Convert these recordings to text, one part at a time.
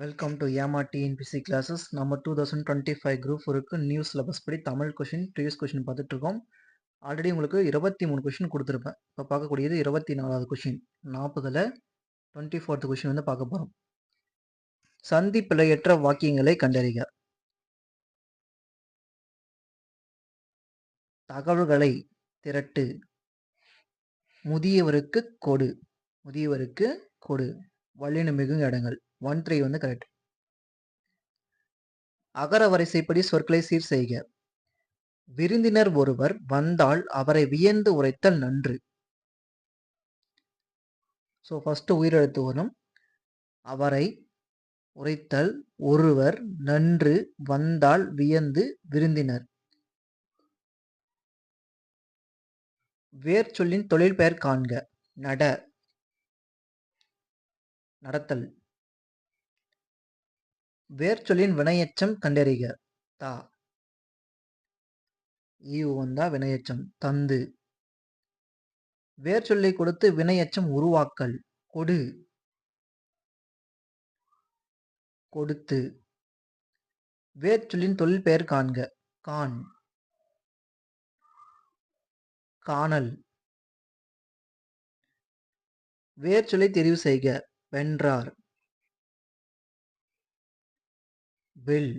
Welcome to ஏமா TNPSC classes. நம்ம 2025 group ஒருக்கு new syllabus படி தமிழ் கொஷின் ப்ரீவியஸ் கொஷின் பார்த்துட்டு இருக்கோம். ஆல்ரெடி உங்களுக்கு 23 கொஷின் கொடுத்துருப்பேன். இப்போ பார்க்கக்கூடியது 24வது கொஷின். 40ல் 24th கொஷின் வந்து பார்க்க போகிறோம். சந்தி பிழையற்ற வாக்கியங்களை கண்டறிக. தகவல்களை திரட்டு. முதியவருக்கு கொடு. முதியவருக்கு கொடு. வல்லின மிகுந்த இடங்கள் 1-3 வந்து கரெக்ட். அகர வரிசைப்படி சொற்களை சீர் செய்க. விருந்தினர் ஒருவர் வந்தால் அவரை வியந்து உரைத்தல் நன்று. ஸோ ஃபர்ஸ்ட் உயிரெழுத்து வரும். அவரை உரைத்தல் ஒருவர் நன்று வந்தால் வியந்து விருந்தினர். வேர் சொல்லின் தொழில் பெயர் காண்க. நட நடத்தல். வேர் சொல்லின் வினையெச்சம் கண்டறிக. தா ஈவு வந்தா வினையெச்சம் தந்து. வேர் சொல்லை கொடுத்து வினையெச்சம் உருவாக்கல். கொடு கொடுத்து. வேர் சொல்லின் தொழில் பெயர் காண்க. கான் காணல். வேர் சொல்லை தெரிவு செய்க. வென்றார். வில்.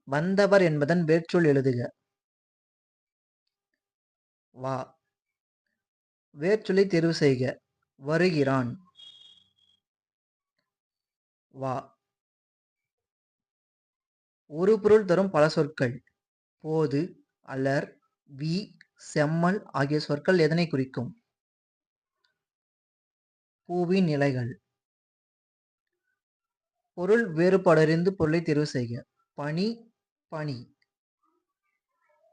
வந்தவர் என்பதன் வேர்ச்சொல் எழுதுக. வா. வேர்ச்சொல்லை தெரிவு செய்க. வருகிறான். வா. ஒரு பொருள் தரும் பல சொற்கள். போது, அலர், வி, செம்மல் ஆகிய சொற்கள் எதனை குறிக்கும்? பூவின் இலைகள். பொருள் வேறுபாடறிந்து பொருளை தெரிவு செய்க. பனி, பனி.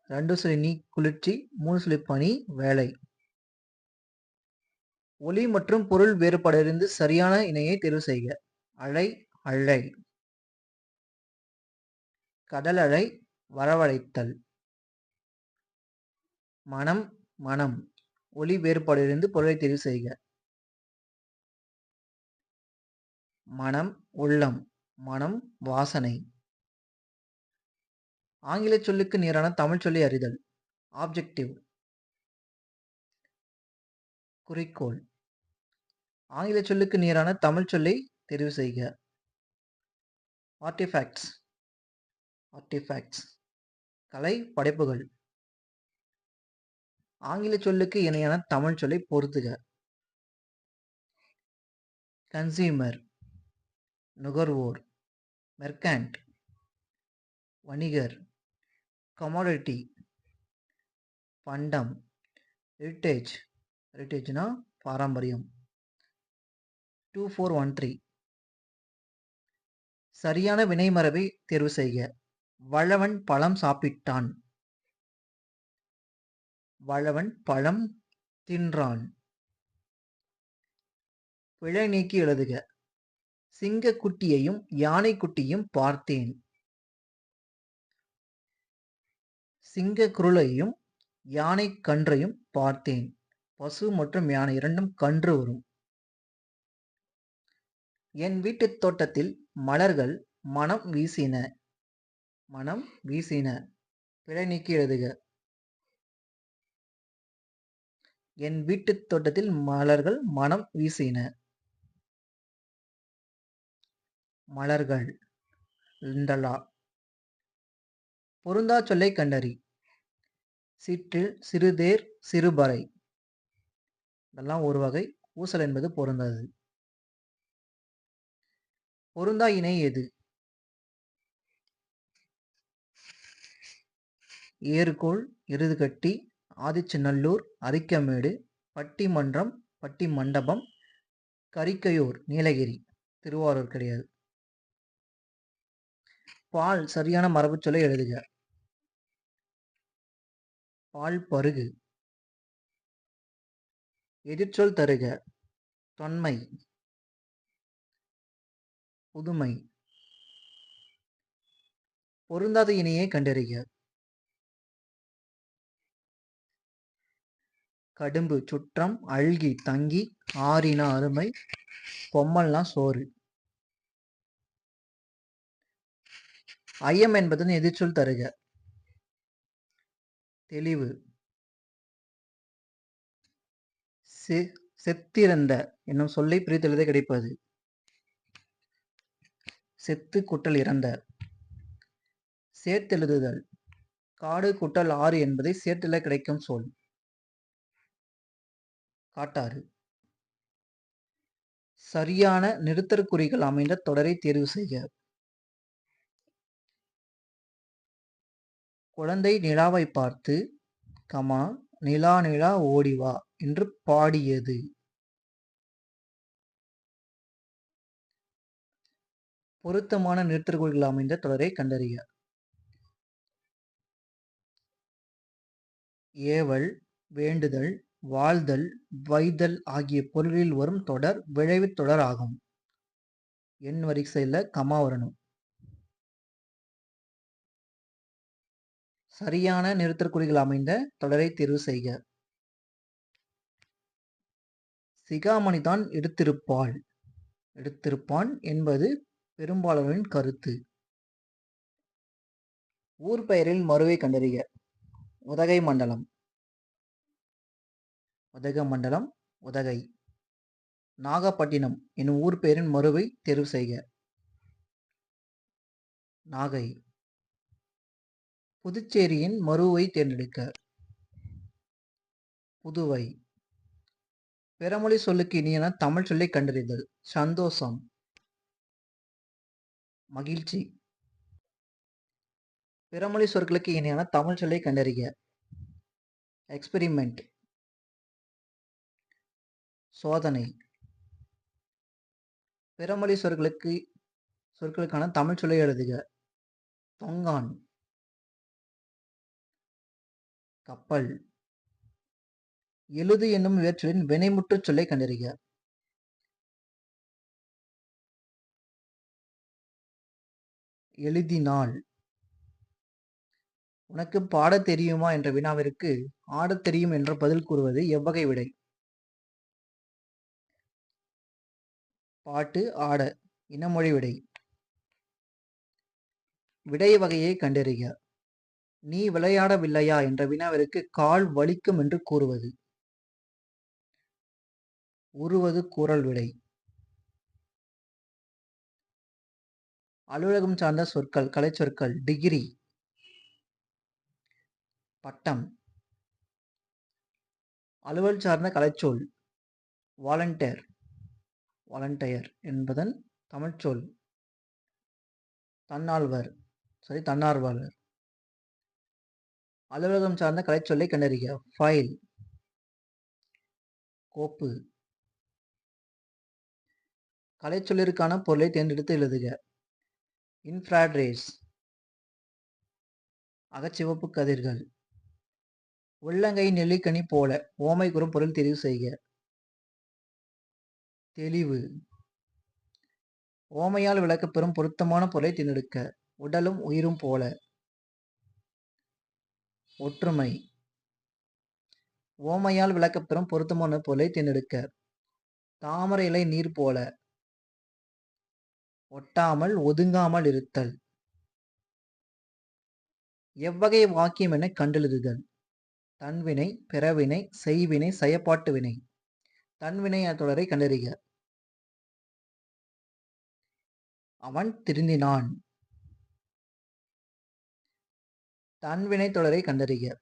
2 சொல்லி நீ குளிர்ச்சி, 3 சொல்லி பனி வேலை. ஒலி மற்றும் பொருள் வேறுபாடறிந்து சரியான இணையை தெரிவு செய்க. அலை, அழை. கடல் அலை, வரவழைத்தல். மனம், மனம். ஒலி வேறுபாடறிந்து பொருளை தெரிவு செய்க. மனம், உள்ளம். மனம், வாசனை. ஆங்கில சொல்லுக்கு நேரான தமிழ் சொல்லி அறிதல். ஆப்ஜெக்டிவ். குறிக்கோள். ஆங்கில சொல்லுக்கு நேரான தமிழ் சொல்லை தெரிவு செய்க. ஆர்டிஃபேக்ட்ஸ். ஆர்டிஃபேக்ட்ஸ். கலை படைப்புகள். ஆங்கில சொல்லுக்கு இணையான தமிழ் சொல்லை பொருத்துக. கன்சியூமர் நுகர்வோர். மெர்கண்ட் வணிகர். கமாடிட்டி பண்டம். ஹெரிட்டேஜ். ஹெரிட்டேஜ்னா பாரம்பரியம். 2413. சரியான வினைமரபை தேர்வு செய்க. வளவன் பழம் சாப்பிட்டான். வளவன் பழம் தின்றான். பிழை நீக்கி எழுதுக. சிங்க குட்டியையும் யானை குட்டியும் பார்த்தேன். சிங்க குருளையும் யானை கன்றையும் பார்த்தேன். பசு மற்றும் யானை இரண்டும் கன்று வரும். என் வீட்டு தோட்டத்தில் மலர்கள் மனம் வீசின. மனம் வீசின. பிழை நீக்கி எழுதுக. என் வீட்டு தோட்டத்தில் மலர்கள் மனம் வீசின. மலர்கள். லிண்டலா. பொருந்தா சொல்லை கண்டறி. சிற்றில், சிறுதேர், சிறுபறை. இதெல்லாம் ஒரு வகை. ஊசல் என்பது பொருந்தாது. பொருந்தா இணை எது? ஏறுகோள், எருதுகட்டி, ஆதிச்சநல்லூர், அரிக்கமேடு, பட்டிமன்றம், பட்டி மண்டபம், கரிக்கையூர், நீலகிரி. திருவாரூர் கிடையாது. பால் சரியான மரபு சொல்லை எழுதுக. பால் பருகு. எதிர்ச்சொல் தருக. தொன்மை. புதுமை. பொருந்தாத இணையை கண்டறிக. கடும்பு சுற்றம், அழ்கி தங்கி, ஆறின அருமை, பொம்மல்னா சோறு. ஐயம் என்பதன் எதிர்ச்சொல் தருக. தெளிவு. செத்திறந்த என்னும் சொல்லை பிரித்தெழுத கிடைப்பது. செத்து கூட்டல் இறந்த. சேர்த்தெழுதுதல். காடு கூட்டல் ஆறு என்பதை சேர்த்தெழ கிடைக்கும் சொல். காட்டாறு. சரியான நிறுத்தற்குறிகள் அமைந்த தொடரை தேர்வு செய்க. குழந்தை நிலாவை பார்த்து, நிலா நிலா ஓடிவா என்று பாடியது. பொருத்தமான நிறுத்தற்குறிகள் அமைந்த தொடரை கண்டறிக. ஏவல், வேண்டுதல், வாழ்தல், வைதல் ஆகிய பொருள்களில் வரும் தொடர் விழைவுத் தொடர் ஆகும். எண் வரிசையில் கமா வரணும். சரியான நிறுத்தற்குறிகள் அமைந்த தொடரை தேர்வு செய்க. சிகாமணிதான் எடுத்திருப்பான் என்பது பெரும்பாலானோரின் கருத்து. ஊர் பெயரில் மருவை கண்டறிக. உதகை மண்டலம். உதகமண்டலம், உதகை. நாகப்பட்டினம் என்னும் ஊர் பெயரின் மருவை தேர்வு செய்க. நாகை. புதுச்சேரியின் மருவை தேர்ந்தெடுக்க. புதுவை. பிறமொழி சொல்லுக்கு இனியன தமிழ் சொல்லை கண்டறிதல். சந்தோஷம், மகிழ்ச்சி. பிறமொழி சொற்களுக்கு இனியான தமிழ் சொல்லை கண்டறிக. எக்ஸ்பெரிமெண்ட், சோதனை. பிறமொழி சொற்களுக்கான தமிழ் சொல்லை எழுதுக. தொங்கான், கப்பல். எழுது என்னும் வேர்ச்சொல்லின் வினைமுற்று சொல்லை கண்டறிக. எழுதினாள். உனக்கு பாடத் தெரியுமா என்ற வினாவிற்கு ஆடத் தெரியும் என்ற பதில் கூறுவது எவ்வகை விடை? பாட்டு, ஆட. இனமொழி விடை. விடை வகையை கண்டறிக. நீ விளையாடவில்லையா என்ற வினாவிற்கு கால் வலிக்கும் என்று கூறுவது. உருவது கூறல் விடை. அலுவலகம் சார்ந்த சொற்கள், கலை சொற்கள். டிகிரி, பட்டம். அலுவல் சார்ந்த கலைச்சொல் வாலண்டியர் என்பதன் தமிழ்ச்சொல் தன்னார்வலர். அலுவலகம் சார்ந்த கலைச்சொல்லை கண்டறிக. ஃபைல், கோப்பு. கலைச்சொல்லிற்கான பொருளை தேர்ந்தெடுத்து எழுதுக. இன்ஃப்ராட் ரேஸ், அகச்சிவப்பு கதிர்கள். உள்ளங்கை நெல்லிக்கனி போல ஓமை கூறும் பொருள் தெரிவு செய்க. தெளிவு. ஓமையால் விளக்கப்பெறும் பொருத்தமான பொருளை தேர்ந்தெடுக்க. உடலும் உயிரும் போல. ஒற்றுமை. ஓமையால் விளக்கப்பெறும் பொருத்தமான பொருளை தேர்ந்தெடுக்க. தாமரை இலை நீர் போல. ஒட்டாமல் ஒதுங்காமல் இருத்தல். எவ்வகை வாக்கியம் என கண்டெழுதுதல். தன்வினை, பிறவினை, செய்வினை, செயப்பாட்டு வினை. தன்வினை தொடரை கண்டறிக. அவன் திருந்தினான். தன்வினை தொடரை கண்டறிக.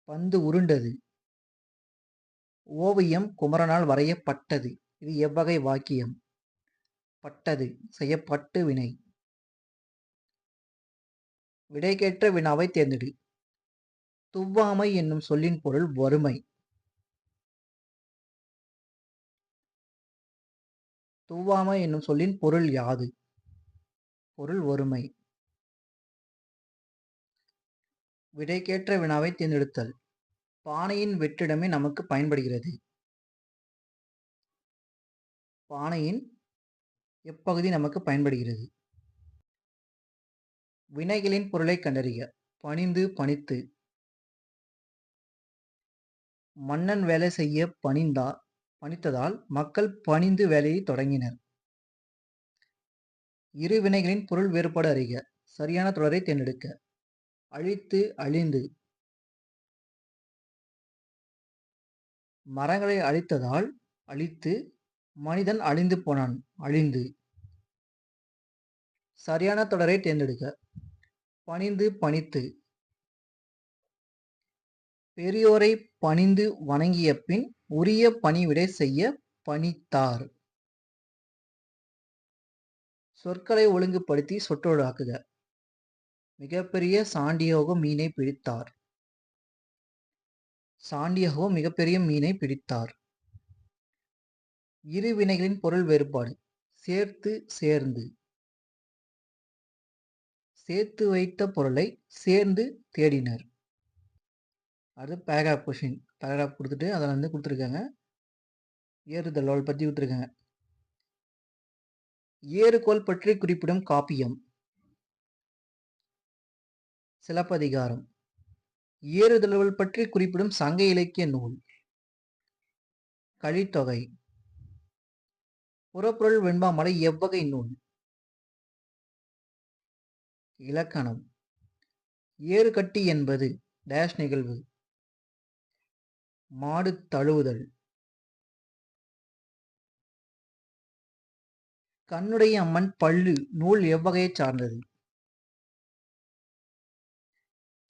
பந்து உருண்டது. ஓவியம் குமரனால் வரையப்பட்டது. இது எவ்வகை வாக்கியம்? பட்டது, செய்யப்பட்டு வினை. விடைக்கேற்ற வினாவை தேர்ந்தெடு. துவ்வாமை என்னும் சொல்லின் பொருள் வறுமை. துவ்வாமை என்னும் சொல்லின் பொருள் யாது? பொருள் ஒருமை. விடைக்கேற்ற வினாவை தேர்ந்தெடுத்தல். பானையின் வெற்றிடமே நமக்கு பயன்படுகிறது. பானையின் எப்பகுதி நமக்கு பயன்படுகிறது? வினைகளின் பொருளை கண்டறிக. பணிந்து, பணித்து. மன்னன் வேலை செய்ய பணித்ததால் மக்கள் பணிந்து வேலையை தொடங்கினர். இரு வினைகளின் பொருள் வேறுபாடு அறிக. சரியான தொடரை தேர்ந்தெடுக்க. அழித்து, அழிந்து. மரங்களை அழித்ததால் அழித்து, மனிதன் அழிந்து போனான், அழிந்து. சரியான தொடரை தேர்ந்தெடுக்க. பணிந்து, பணித்து. பெரியோரை பணிந்து வணங்கிய பின் உரிய பணிவிடை செய்ய பணித்தார். சொற்களை ஒழுங்குபடுத்தி சொற்றொடராக்குக. மிகப்பெரிய சாண்டியாகோ மீனை பிடித்தார். சாண்டியாகோ மிகப்பெரிய மீனை பிடித்தார். இரு வினைகளின் பொருள் வேறுபாடு. சேர்த்து, சேர்ந்து. சேர்த்து வைத்த பொருளை சேர்ந்து தேடினர். அடுத்து பேராகிராஃப் கொஷின். பேராகிராஃப் கொடுத்துட்டு அதில் கொடுத்துருக்காங்க ஏறுதல் பற்றி கொடுத்துருக்காங்க. ஏறுகோல் பற்றி குறிப்பிடும் காப்பியம். சிலப்பதிகாரம். ஏறுதழுவல் பற்றி குறிப்பிடும் சங்க இலக்கிய நூல். கலித்தொகை. புறப்பொருள் வெண்பாமலை எவ்வகை நூல்? இலக்கணம். ஏறுகட்டி என்பது டேஷ் நிகழ்வு. மாடு தழுவுதல். கண்ணுடைய அம்மன் பள்ளு நூல் எவ்வகையை சார்ந்தது?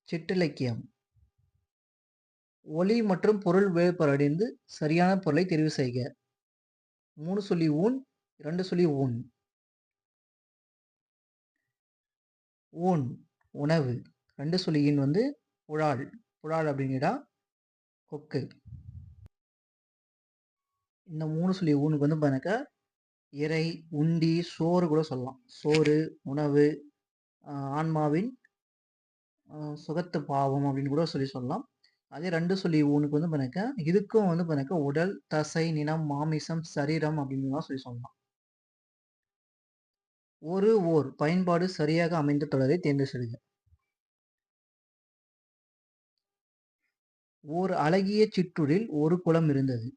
சிற்றிலக்கியம். ஒலி மற்றும் பொருள் வேறுபாடறிந்து சரியான பொருளை தெரிவு செய்க. 3 சொல்லி ஊன், 2 சொல்லி ஊன். ஊன் உணவு. 2 சொல்லி ஈன் புலால். புலால் அப்படின்னா கொக்கு. இந்த 3 சொல்லி ஊனுக்கு பாருங்க இறை, உண்டி, சோறு கூட சொல்லலாம். சோறு, உணவு, ஆன்மாவின் சுகத்து பாவம் அப்படின்னு கூட சொல்லலாம். அதே 2 சொல்லி ஊனுக்கு பாருங்க இதுக்கும் பாருங்க உடல், தசை, நினம், மாமிசம், சரீரம் அப்படின்னு சொல்லலாம். ஓர் பயன்பாடு சரியாக அமைந்த தொடரை தேர்ந்து செல்க. ஓர் அழகிய சிற்றூரில் ஒரு குளம் இருந்தது.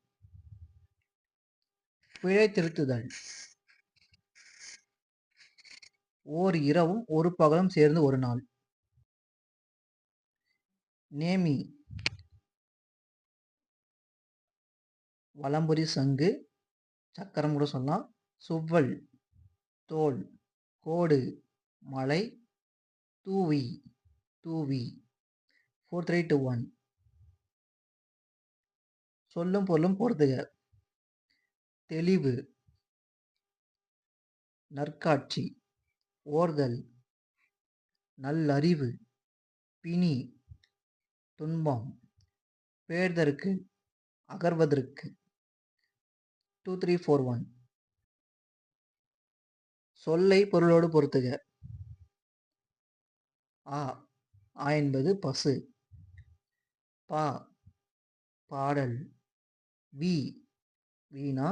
பிழை திருத்துதல். ஓர் இரவும் ஒரு பகலும் சேர்ந்து ஒரு நாள். நேமி. வலம்புரி சங்கு, சக்கரம் கூட சொல்லலாம். சுவ்வல் தோல். கோடு மலை. தூவி தூவி. 4 3 2 1. சொல்லும் பொருளும் பொறுத்துக. தெளிவு. நற்காட்சி. ஓர்தல். நல்லறிவு. பிணி. துன்பம். பேர்தற்கு. அகர்வதற்கு. 2 3 4 1. சொல்லை பொருளோடு பொறுத்துக. ஆ என்பது பசு. பா பாடல். வீணா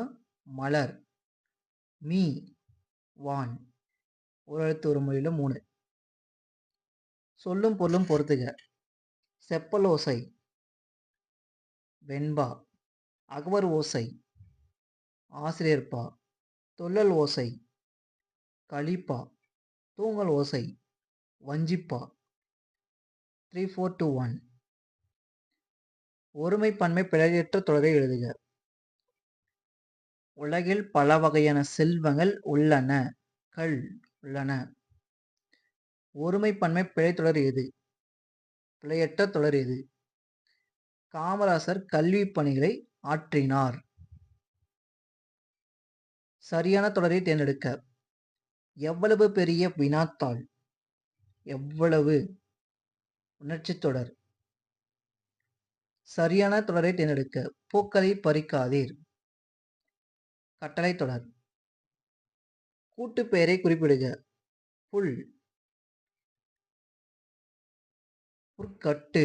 மலர். மீ வான். ஒரு எழுத்து ஒரு மொழியில 3. சொல்லும் பொருளும் பொறுத்துக. செப்பல் ஓசை. வெண்பா. அகவர் ஓசை. ஆசிரியர்பா. தொல்லல் ஓசை. களிப்பா. தூங்கல் ஓசை. வஞ்சிப்பா. 3 4 2 1. ஒருமை பன்மை பிழையற்ற தொடரை எழுதுக. உலகில் பல வகையான செல்வங்கள் உள்ளன. உள்ளன. ஒருமை பன்மை பிழைத்தொடர் எது? பிழையற்ற தொடர் எது? காமராசர் கல்வி பணிகளை ஆற்றினார். சரியான தொடரை தேர்ந்தெடுக்க. எவ்வளவு பெரிய வினாத்தாள்? எவ்வளவு உணர்ச்சி தொடர். சரியான தொடரை தேர்ந்தெடுக்க. பூக்களை பறிக்காதீர். கட்டளை தொடர். கூட்டு பெயரை குறிப்பிடுக. புல். புற்கட்டு.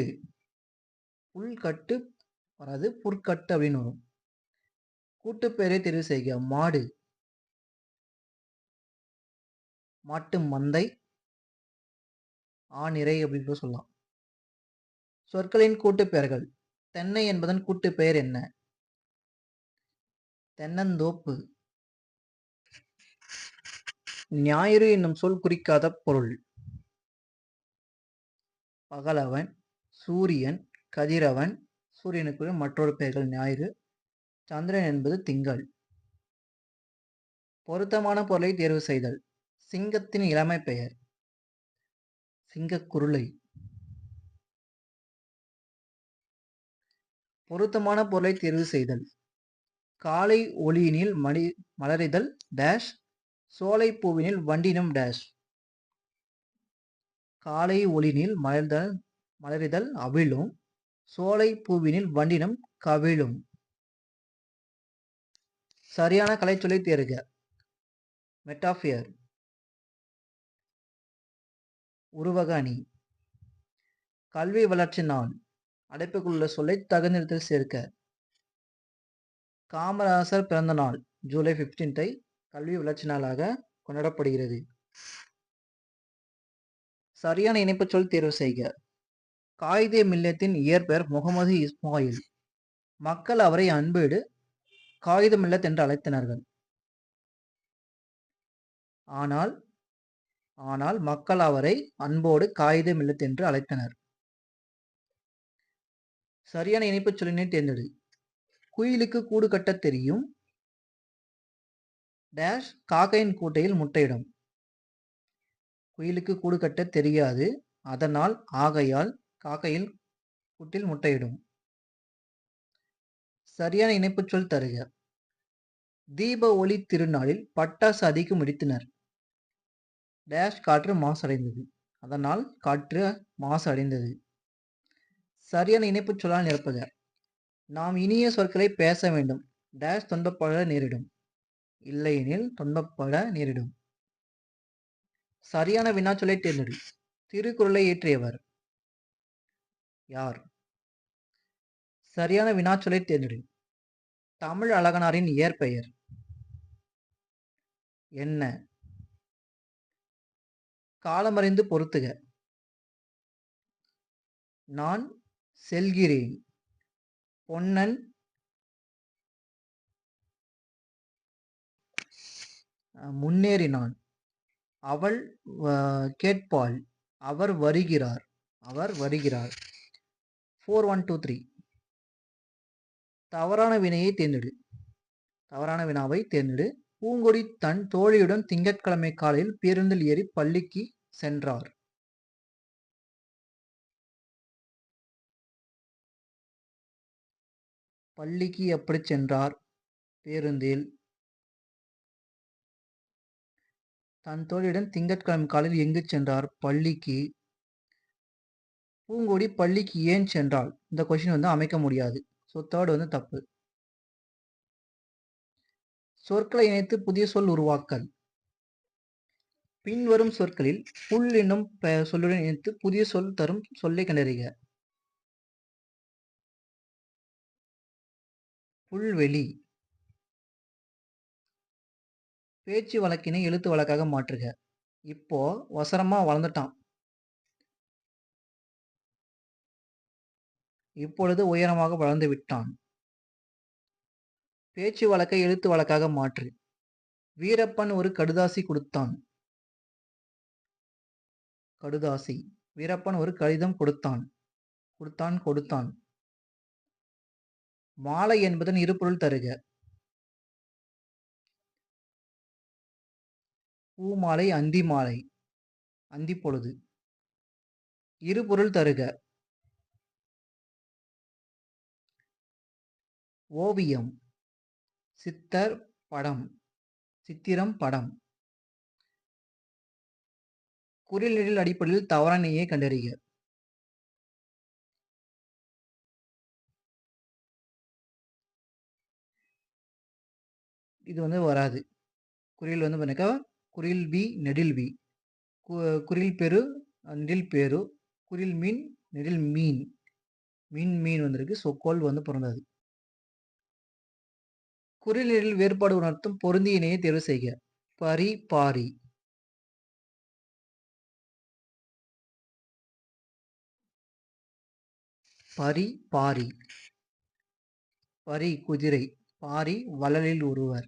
புல்கட்டு வராது, புற்கட்டு அப்படின்னு வரும். கூட்டு பெயரை தெரிவு செய்க. மாடு. மாட்டு மந்தை. ஆநிறை அப்படின்னு சொல்லலாம். சொற்களின் கூட்டு பெயர்கள். தென்னை என்பதன் கூட்டு பெயர் என்ன? தென்னந்தோப்பு. ஞாயிறு என்னும் சொல் குறிக்காத பொருள். பகலவன், சூரியன், கதிரவன். சூரியனுக்கு மற்றொரு பெயர்கள் ஞாயிறு. சந்திரன் என்பது திங்கள். பொருத்தமான பொருளை தேர்வு செய்தல். சிங்கத்தின் இளமை பெயர் சிங்கக்குருளை. பொருத்தமான பொருளை தேர்வு செய்தல். காலை ஒளியினில் மலரிதல் டேஷ், சோலை பூவினில் வண்டினம் டேஷ். காலை ஒளியினில் மலரிதல் அவிழும், சோலை பூவினில் வண்டினம் கவிழும். சரியான கலைச்சொல்லை தேர்க. மெட்டாபியர். உருவக அணி. கல்வி வளர்ச்சி நாள். அடைப்புக்குள்ள சொல்லை தகுநிறத்தில் சேர்க்க. காமராசர் பிறந்த நாள் ஜூலை 15 கல்வி வளர்ச்சி நாளாக கொண்டாடப்படுகிறது. சரியான இணைப்பு சொல் தேர்வு செய்க. காயிதே மில்லத்தின் இயற்பெயர் முகமது இஸ்மாயில். மக்கள் அவரை அன்போடு காயிதே மில்லத் என்று அழைத்தனர்கள். ஆனால் மக்கள் அவரை அன்போடு காயிதே மில்லத் என்று அழைத்தனர். சரியான இணைப்பு சொல்லினை தேர்ந்தெடு. குயிலுக்கு கூடு கட்ட தெரியும் டேஷ், காக்கையின் கூட்டையில் முட்டையிடும். குயிலுக்கு கூடு கட்ட தெரியாது, அதனால் ஆகையால் காக்கையில் கூட்டில் முட்டையிடும். சரியான இணைப்பு சொல் தருக. தீப ஒளி திருநாளில் பட்டாசு அதிகம் வெடித்தனர் டேஷ், காற்று மாசடைந்தது, அதனால் காற்று மாசு அடைந்தது. சரியான இணைப்பு சொல்லால் நிரப்புக. நாம் இனிய சொற்களை பேச வேண்டும் டேஷ், துன்பப்பட நேரிடும், இல்லையெனில் துன்பப்பட நேரிடும். சரியான வினாச்சொல்லை தேர்ந்தெடு. திருக்குறளை இயற்றியவர் யார்? சரியான வினாச்சொல்லை தேர்ந்தெடு. தமிழ் அழகனாரின் இயற்பெயர் என்ன? காலமறிந்து பொருத்துக. நான் செல்கிறேன். பொன்னன் முன்னேறினான். அவள் கேட்பாள். அவர் வருகிறார். 4 1 2 3. தவறான வினையை தேர்ந்தெடு. தவறான வினாவை தேர்ந்தெடு. பூங்கொடி தன் தோழியுடன் திங்கட்கிழமை காலையில் பேருந்தில் ஏறி பள்ளிக்கு சென்றார். பள்ளிக்கு எப்படி சென்றார்? பேருந்தில். தன் தோழியுடன் திங்கட்கிழமை காலையில் எங்கு சென்றார்? பள்ளிக்கு. பூங்கொடி பள்ளிக்கு ஏன் சென்றாள்? இந்த கொஸ்டின் அமைக்க முடியாது. ஸோ தேர்ட் தப்பு. சொற்களை இணைத்து புதிய சொல் உருவாக்கல். பின்வரும் சொற்களில் புல் என்னும் சொல்லுடன் இணைத்து புதிய சொல் தரும் சொல்லை கண்டறிக. புல்வெளி. பேச்சு வழக்கினை எழுத்து வழக்காக மாற்றுக. இப்போ வசரமா வளர்ந்துட்டான், இப்பொழுது உயரமாக வளர்ந்து விட்டான். பேச்சு வழக்கை எழுத்து வழக்காக மாற்று. வீரப்பன் ஒரு கடுதாசி கொடுத்தான். கடுதாசி. வீரப்பன் ஒரு கடிதம் கொடுத்தான். கொடுத்தான். மாலை என்பதன் இருபொருள் தருக. பூமாலை, அந்தி மாலை, அந்தி பொழுது. இருபொருள் தருக. ஓவியம், சித்திரம், படம். குறில் அடிப்படையில் தவறான இணையை கண்டறிக. இது வராது. குறில் பாருங்க, குறில் வி, நெடில் வி. குறில் பெரு, நெடில் பேரு. குறில் மீன், நெடில் மீன். மீன் வந்திருக்கு. ஸோ கோல் பொருந்தாது. குறில் நெடில் வேறுபாடு உணர்த்தும் பொருந்திய இணையை தேர்வு செய்க. பரி, பாரி. பரி, பாரி. பரி குதிரை, பாரி வள்ளலில் ஒருவர்.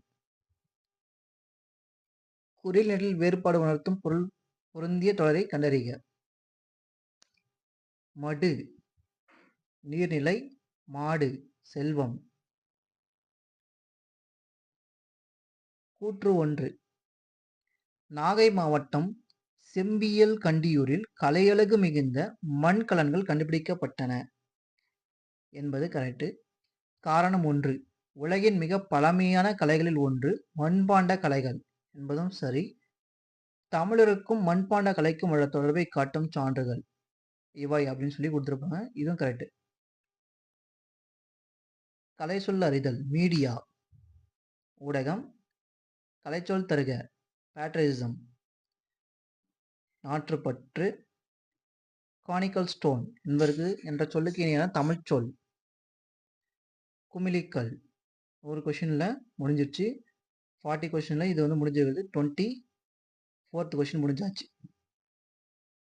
குறில் நெடில் வேறுபாடு உணர்த்தும் பொருள் பொருந்திய தொடரை கண்டறிக. மடு நீர்நிலை, மாடு செல்வம். கூற்று 1. நாகை மாவட்டம் செம்பியல் கண்டியூரில் கலையழகு மிகுந்த மண்கலன்கள் கண்டுபிடிக்கப்பட்டன என்பது கரெக்டு. காரணம் 1. உலகின் மிக பழமையான கலைகளில் ஒன்று மண்பாண்ட கலைகள் என்பதும் சரி. தமிழருக்கும் மண்பாண்ட கலைக்கும் உள்ள தொடர்பை காட்டும் சான்றுகள் இவை அப்படின்னு சொல்லி கொடுத்துருப்பாங்க. இதுவும் கரெக்டு. கலை சொல் அறிதல் மீடியா ஊடகம். கலைச்சொல் தருக பேட்ரிசம் நாற்றுப்பற்று. கானிக்கல் ஸ்டோன் என்பதற்கு என்ற சொல்லுக்கு இணையான தமிழ் சொல் குமிழிக்கல். ஒரு கொஷினில் முடிஞ்சிருச்சு. 40 கொஷினில் இது வந்து முடிஞ்சிருக்குது. 24th கொஷின் முடிஞ்சாச்சு.